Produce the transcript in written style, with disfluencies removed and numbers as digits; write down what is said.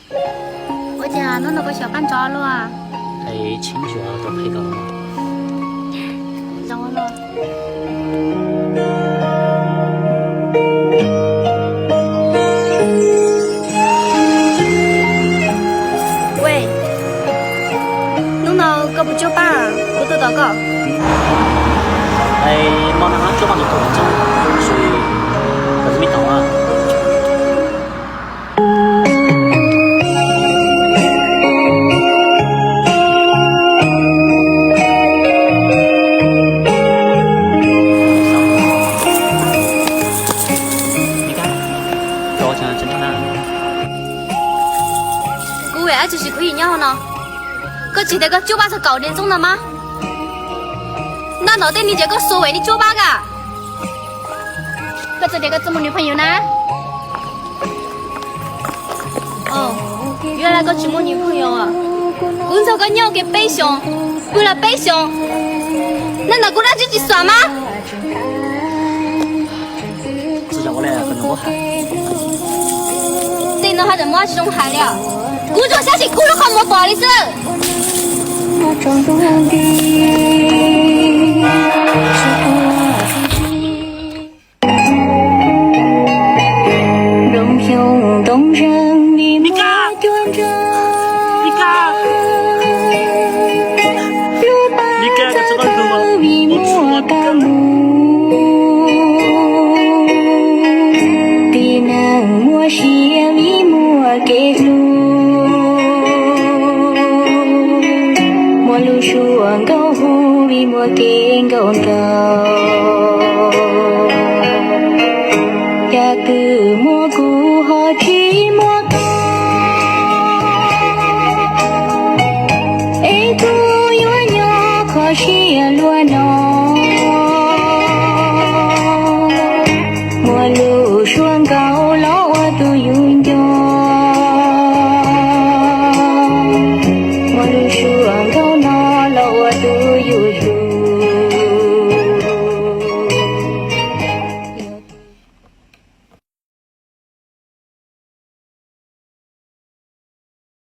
我家弄那个小半扎了啊，还亲戚啊都配个嘛。让我了。喂，弄到个不酒吧，不得到个。哎，毛南酒吧都够整，所以还是没到啊。就是可以鸟呢，可记得个酒吧是9点钟的吗？难道等你这个所谓的酒吧嘎？可这个怎么女朋友呢？哦，原来个是我女朋友啊！工作个鸟给北熊，为了北熊，难道过来就去算吗？只叫我来跟着我喊。等到他人马去中喊了。鼓着下去，鼓着好么不好意思。龙兄动人的你干！你干！你干个这个肉啊！我出干地能莫写为莫给路。路xuống câu hu vì mùa tiếng cầu cầu ya từ mùa cũ họ chỉ mùa ấy tu nhỏ nhỏ khó xia luôn nó